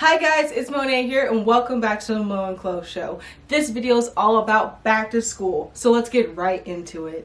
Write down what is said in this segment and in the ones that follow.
Hi guys, it's Monet here and welcome back to the Mo and Chloe Show. This video is all about back to school, so let's get right into it.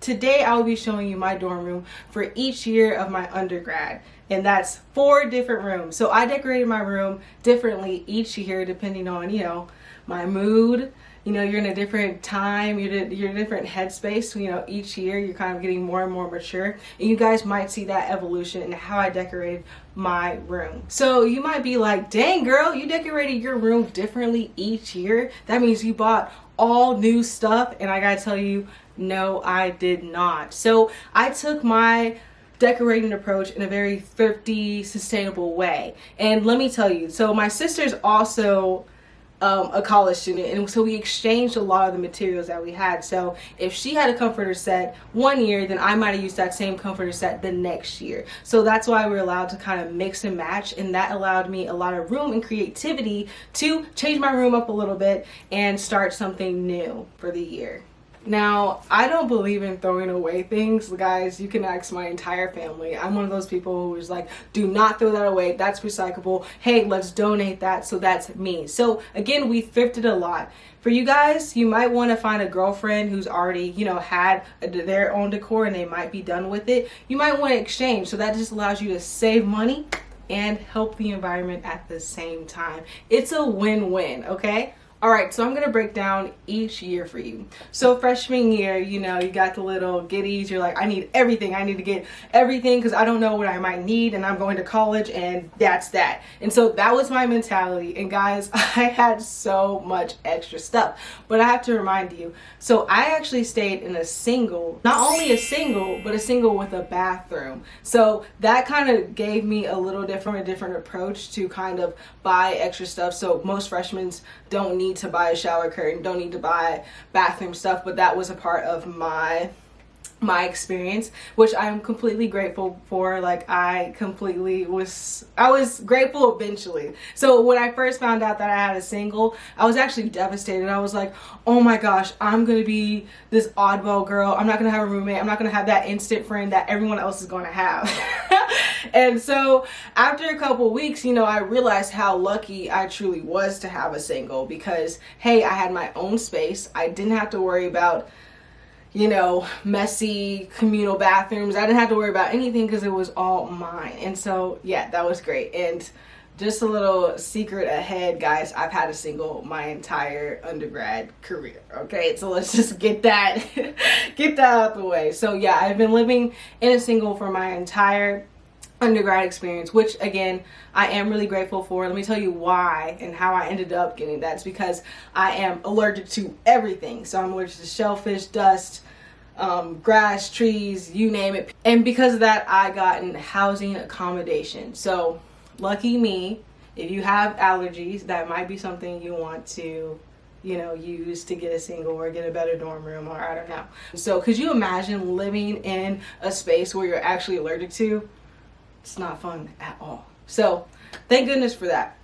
Today I'll be showing you my dorm room for each year of my undergrad, and that's 4 different rooms. So I decorated my room differently each year depending on, my mood. You're in a different time, you're in a different headspace. So, each year you're kind of getting more and more mature, and you guys might see that evolution in how I decorated my room. So you might be like, dang girl, you decorated your room differently each year? That means you bought all new stuff? And I gotta tell you, no, I did not. So I took my decorating approach in a very thrifty, sustainable way. And let me tell you, so my sister's also a college student, and so we exchanged a lot of the materials that we had. So if she had a comforter set one year, then I might have used that same comforter set the next year. So that's why we're allowed to kind of mix and match, and that allowed me a lot of room and creativity to change my room up a little bit and start something new for the year. Now, I don't believe in throwing away things, guys. You can ask my entire family. I'm one of those people who's like, do not throw that away. That's recyclable. Hey, let's donate that. So that's me. So again, we thrifted a lot. For you guys, you might want to find a girlfriend who's already, had their own decor and they might be done with it. You might want to exchange. So that just allows you to save money and help the environment at the same time. It's a win-win, okay? Alright, so I'm going to break down each year for you. So freshman year, you got the little giddies. You're like, I need everything. I need to get everything because I don't know what I might need, and I'm going to college, and that's that. And so that was my mentality. And guys, I had so much extra stuff. But I have to remind you, so I actually stayed in a single, not only a single, but a single with a bathroom. So that kind of gave me a little different approach to kind of buy extra stuff. So most freshmen don't need to buy a shower curtain, don't need to buy bathroom stuff, but that was a part of my experience, which I'm completely grateful for. Like I was grateful eventually. So when I first found out that I had a single, I was actually devastated. I was like, oh my gosh, I'm gonna be this oddball girl. I'm not gonna have a roommate. I'm not gonna have that instant friend that everyone else is gonna have. And so after a couple weeks, I realized how lucky I truly was to have a single, because hey, I had my own space. I didn't have to worry about messy communal bathrooms. I didn't have to worry about anything because it was all mine. And so yeah, that was great. And just a little secret ahead, guys, I've had a single my entire undergrad career. Okay, so let's just get that out the way. So yeah, I've been living in a single for my entire undergrad experience, which again I am really grateful for. Let me tell you why and how I ended up getting that. It's because I am allergic to everything. So I'm allergic to shellfish, dust, grass, trees, you name it. And because of that, I got in housing accommodation. So lucky me. If you have allergies, that might be something you want to use to get a single or get a better dorm room, or I don't know. So could you imagine living in a space where you're actually allergic to? It's not fun at all. So thank goodness for that.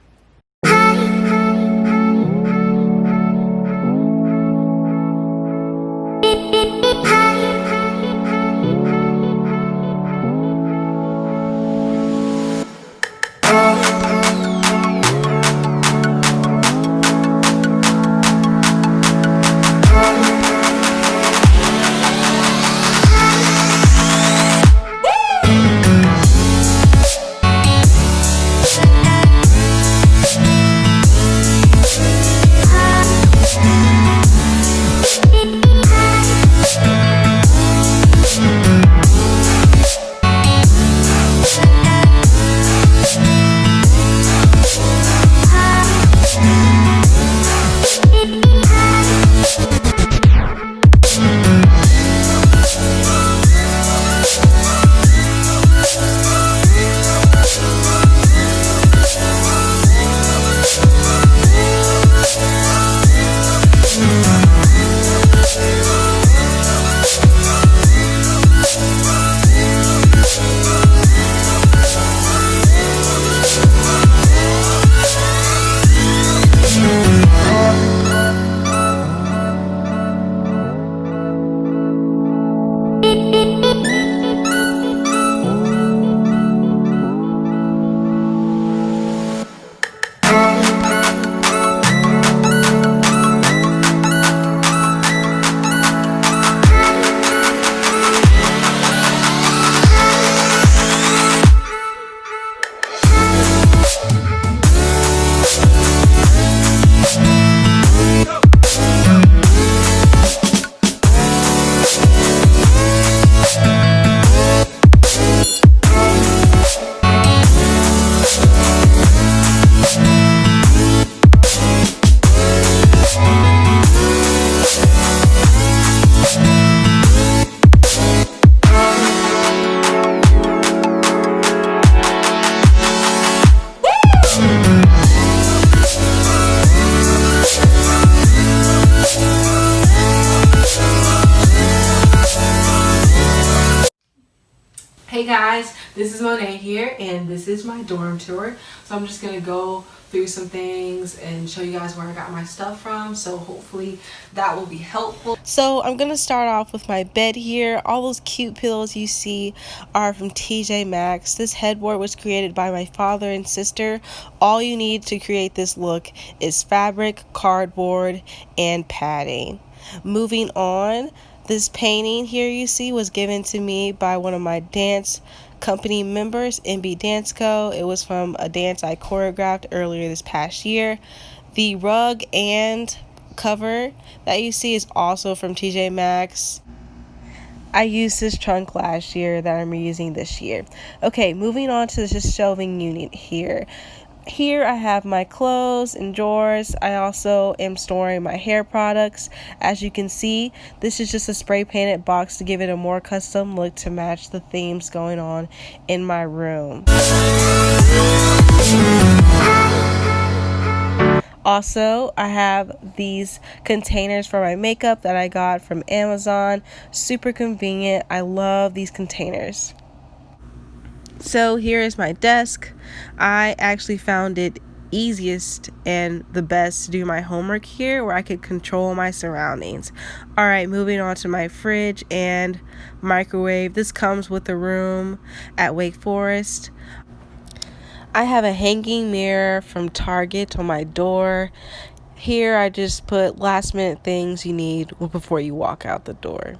Hey guys, this is Monet here, and this is my dorm tour. So I'm just gonna go through some things and show you guys where I got my stuff from, so hopefully that will be helpful. So I'm gonna start off with my bed here. All those cute pillows you see are from TJ Maxx. This headboard was created by my father and sister. All you need to create this look is fabric, cardboard, and padding. Moving on, this painting here you see was given to me by one of my dance company members, NB Dance Co. It was from a dance I choreographed earlier this past year. The rug and cover that you see is also from TJ Maxx. I used this trunk last year that I'm reusing this year. Okay, moving on to this shelving unit here. Here I have my clothes and drawers. I also am storing my hair products. As you can see, this is just a spray painted box to give it a more custom look to match the themes going on in my room. Also, I have these containers for my makeup that I got from Amazon. Super convenient. I love these containers. So here is my desk. I actually found it easiest and the best to do my homework here, where I could control my surroundings. All right, moving on to my fridge and microwave. This comes with the room at Wake Forest. I have a hanging mirror from Target on my door. Here I just put last minute things you need before you walk out the door.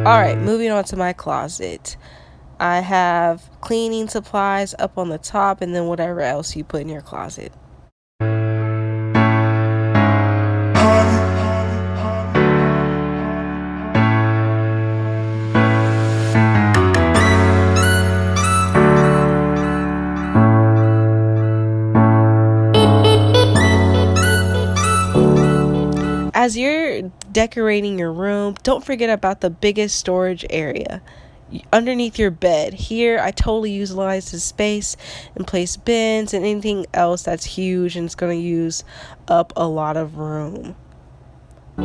Alright, moving on to my closet. I have cleaning supplies up on the top, and then whatever else you put in your closet. As you're decorating your room, don't forget about the biggest storage area underneath your bed. Here I totally utilize the space and place bins and anything else that's huge and it's going to use up a lot of room. So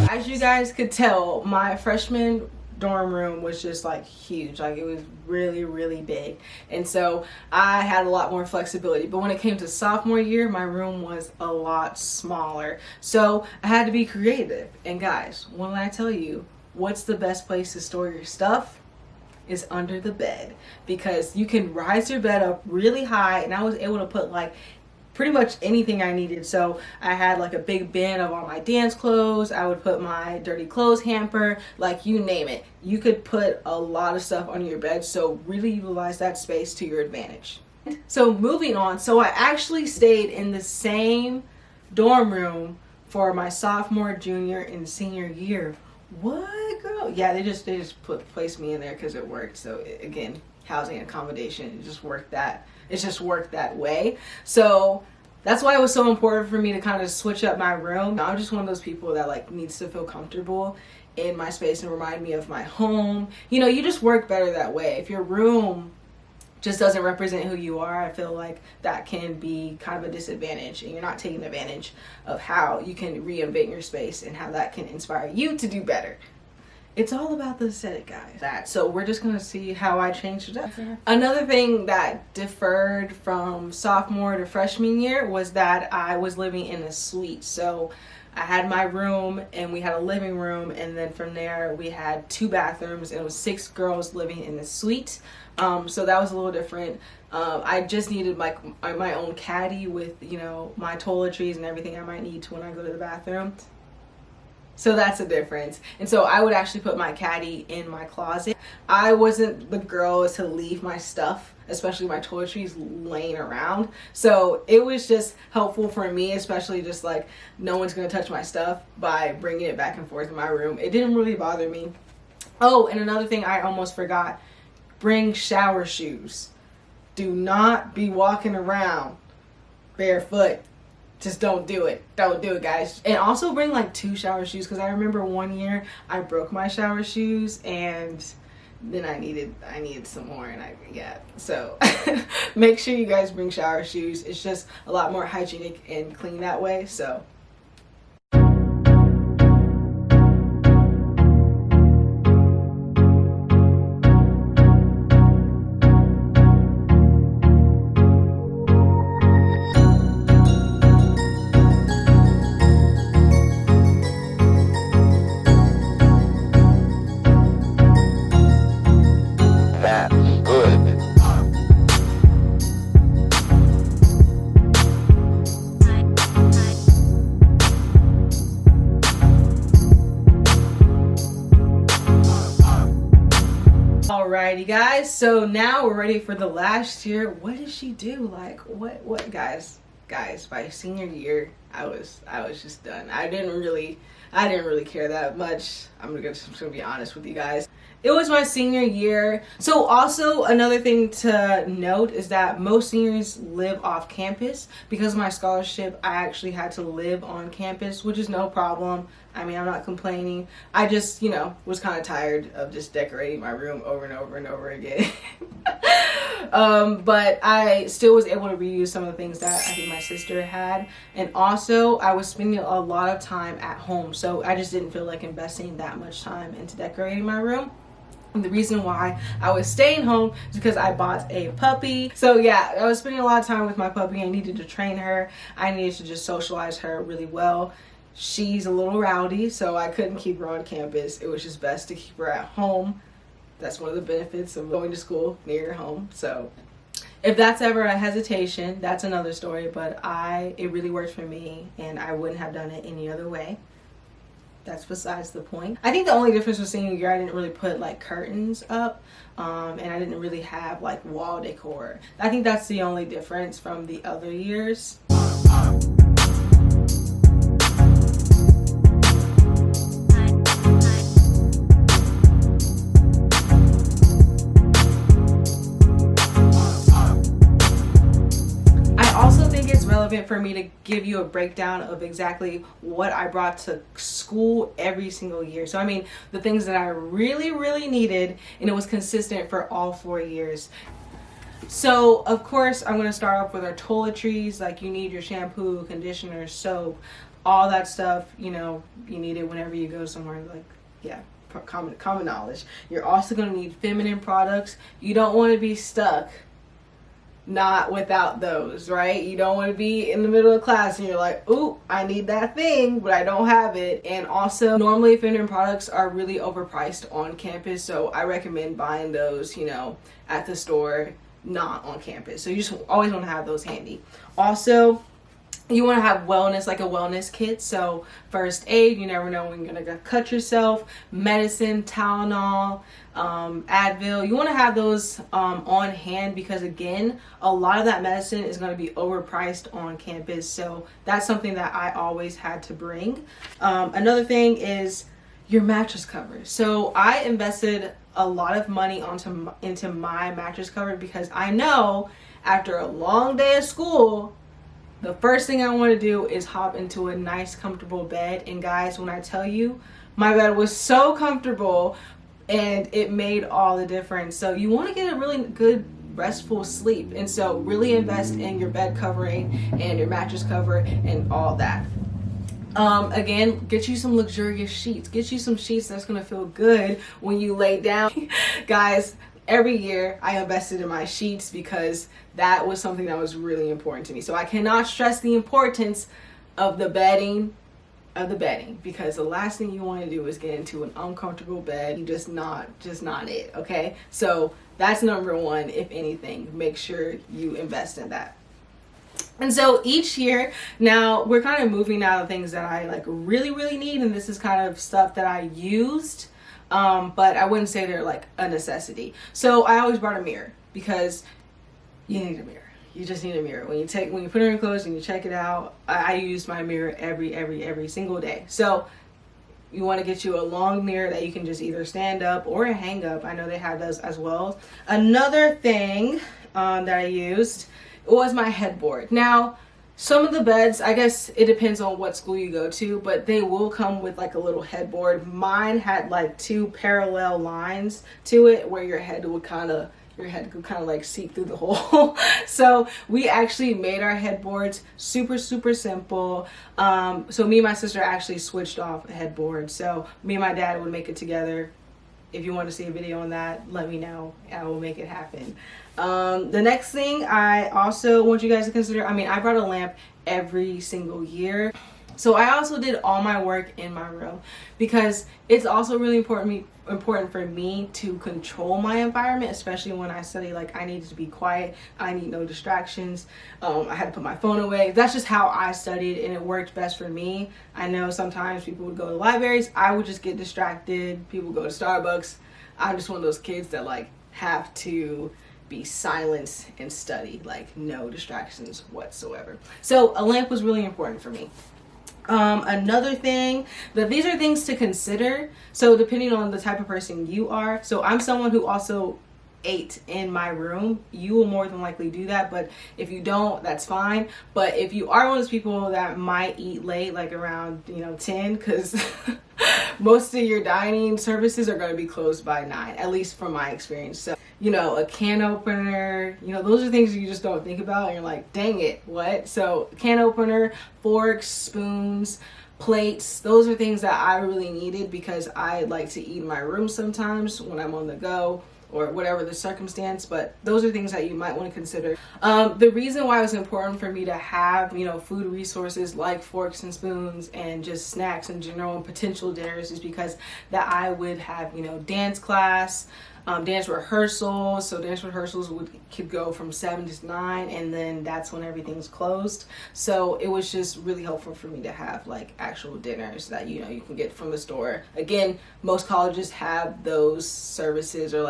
as you guys could tell, my freshman dorm room was just like huge. Like, it was really big, and so I had a lot more flexibility. But when it came to sophomore year, my room was a lot smaller, so I had to be creative. And guys, when I tell you what's the best place to store your stuff, is under the bed, because you can rise your bed up really high, and I was able to put like pretty much anything I needed. So I had like a big bin of all my dance clothes. I would put my dirty clothes hamper, like you name it. You could put a lot of stuff under your bed, so really utilize that space to your advantage. So moving on, so I actually stayed in the same dorm room for my sophomore, junior, and senior year. What, girl? Yeah, they just placed me in there because it worked. So again, housing accommodation, it just worked that way. So that's why it was so important for me to kind of switch up my room. I'm just one of those people that like needs to feel comfortable in my space and remind me of my home. You know, you just work better that way. If your room just doesn't represent who you are, I feel like that can be kind of a disadvantage, and you're not taking advantage of how you can reinvent your space and how that can inspire you to do better. It's all about the aesthetic, guys. So we're just gonna see how I changed it up. Another thing that differed from sophomore to freshman year was that I was living in a suite. So I had my room, and we had a living room, and then from there we had 2 bathrooms, and it was 6 girls living in the suite. So that was a little different. I just needed my own caddy with, you know, my toiletries and everything I might need to when I go to the bathroom. So that's a difference. And so I would actually put my caddy in my closet. I wasn't the girl to leave my stuff, especially my toiletries, laying around. So it was just helpful for me, especially just like no one's gonna touch my stuff, by bringing it back and forth in my room. It didn't really bother me. Oh, and another thing I almost forgot, bring shower shoes. Do not be walking around barefoot. Just don't do it. Don't do it, guys. And also bring like 2 shower shoes, because I remember one year I broke my shower shoes, and then I needed some more, and so make sure you guys bring shower shoes. It's just a lot more hygienic and clean that way. So so now we're ready for the last year. What did she do? Like, what, guys, by senior year, I was just done. I didn't really care that much. I'm just gonna be honest with you guys. It was my senior year. So also another thing to note is that most seniors live off campus. Because of my scholarship, I actually had to live on campus, which is no problem. I mean, I'm not complaining. I just, was kind of tired of just decorating my room over and over and over again. But I still was able to reuse some of the things that I think my sister had. And also, I was spending a lot of time at home. So I just didn't feel like investing that much time into decorating my room. And the reason why I was staying home is because I bought a puppy. So yeah, I was spending a lot of time with my puppy. I needed to train her. I needed to just socialize her really well. She's a little rowdy, so I couldn't keep her on campus. It was just best to keep her at home. That's one of the benefits of going to school near your home. So if that's ever a hesitation, that's another story. But it really worked for me, and I wouldn't have done it any other way. That's besides the point. I think the only difference with senior year, I didn't really put like curtains up, and I didn't really have like wall decor. I think that's the only difference from the other years. For me to give you a breakdown of exactly what I brought to school every single year. So I mean, the things that I really needed, and it was consistent for all 4 years. So of course I'm going to start off with our toiletries. Like, you need your shampoo, conditioner, soap, all that stuff. You need it whenever you go somewhere. Like, yeah, common knowledge. You're also going to need feminine products. You don't want to be stuck not without those, right? You don't want to be in the middle of class and you're like, ooh, I need that thing, but I don't have it. And also, normally feminine products are really overpriced on campus, so I recommend buying those, at the store, not on campus. So you just always want to have those handy. Also, you want to have wellness, like a wellness kit. So first aid, you never know when you're going to cut yourself. Medicine, Tylenol, Advil. You want to have those on hand, because again, a lot of that medicine is going to be overpriced on campus. So that's something that I always had to bring. Another thing is your mattress cover. So I invested a lot of money into my mattress cover, because I know after a long day of school, the first thing I want to do is hop into a nice, comfortable bed. And guys, when I tell you, my bed was so comfortable and it made all the difference. So you want to get a really good, restful sleep. And so really invest in your bed covering and your mattress cover and all that. Again, get you some luxurious sheets. Get you some sheets that's going to feel good when you lay down. Guys, every year I invested in my sheets, because that was something that was really important to me. So I cannot stress the importance of the bedding, because the last thing you want to do is get into an uncomfortable bed. You just not it, okay? So that's number one. If anything, make sure you invest in that. And so each year, now we're kind of moving out of things that I like really need, and this is kind of stuff that I used, but I wouldn't say they're like a necessity. So I always brought a mirror, because you need a mirror. You just need a mirror. When you put on your clothes and you check it out, I use my mirror every single day. So you want to get you a long mirror that you can just either stand up or hang up. I know they have those as well. Another thing that I used was my headboard. Now, some of the beds, I guess it depends on what school you go to, but they will come with like a little headboard. Mine had like 2 parallel lines to it where your head could kind of like seep through the hole. So we actually made our headboards super simple. So me and my sister actually switched off a headboard. So me and my dad would make it together. If you want to see a video on that, let me know. I will make it happen. The next thing I also want you guys to consider, I brought a lamp every single year. So I also did all my work in my room, because it's also really important for me to control my environment, especially when I study. Like, I needed to be quiet. I need no distractions. I had to put my phone away. That's just how I studied, and it worked best for me. I know sometimes people would go to libraries. I would just get distracted. People go to Starbucks. I'm just one of those kids that like have to be silent and study, like no distractions whatsoever. So a lamp was really important for me. Another thing, that these are things to consider, so depending on the type of person you are. So I'm someone who also ate in my room. You will more than likely do that, but if you don't, that's fine. But if you are one of those people that might eat late, like around 10, because most of your dining services are going to be closed by 9, at least from my experience. So a can opener, those are things you just don't think about, and you're like, dang it, what? So can opener, forks, spoons, plates, those are things that I really needed, because I like to eat in my room sometimes when I'm on the go or whatever the circumstance. But those are things that you might want to consider. The reason why it was important for me to have food resources like forks and spoons and just snacks in general and potential dinners is because that I would have dance class, dance rehearsals. So dance rehearsals could go from 7 to 9, and then that's when everything's closed. So it was just really helpful for me to have like actual dinners that you can get from the store. Again, most colleges have those services, or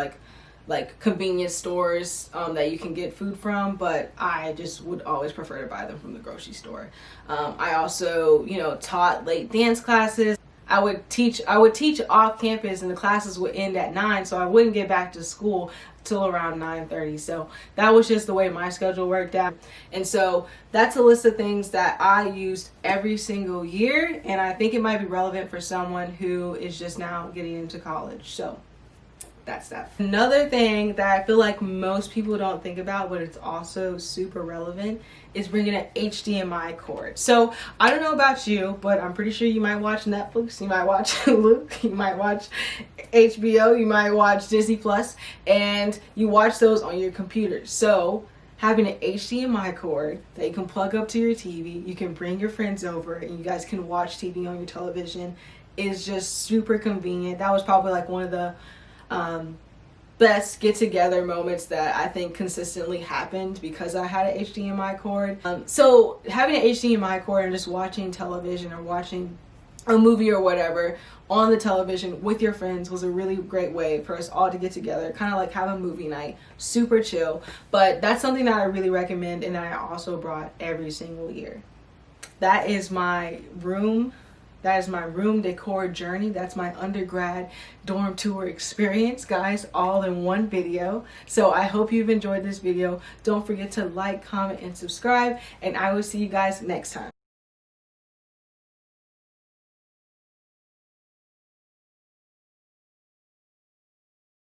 like convenience stores that you can get food from, but I just would always prefer to buy them from the grocery store. I also taught late dance classes. I would teach off campus, and the classes would end at 9, so I wouldn't get back to school till around 9:30. So that was just the way my schedule worked out. And so that's a list of things that I used every single year, and I think it might be relevant for someone who is just now getting into college. So that's that. Another thing that I feel like most people don't think about, but it's also super relevant, is bringing an HDMI cord. So I don't know about you, but I'm pretty sure you might watch Netflix, you might watch Luke, you might watch HBO, you might watch Disney Plus, and you watch those on your computer. So having an HDMI cord that you can plug up to your TV, you can bring your friends over and you guys can watch TV on your television, is just super convenient. That was probably like one of the best get-together moments that I think consistently happened because I had an HDMI cord. So having an HDMI cord and just watching television or watching a movie or whatever on the television with your friends was a really great way for us all to get together, kind of like have a movie night, super chill. But that's something that I really recommend, and that I also brought every single year. That is my room decor journey. That's my undergrad dorm tour experience, guys, all in one video. So I hope you've enjoyed this video. Don't forget to like, comment, and subscribe, and I will see you guys next time.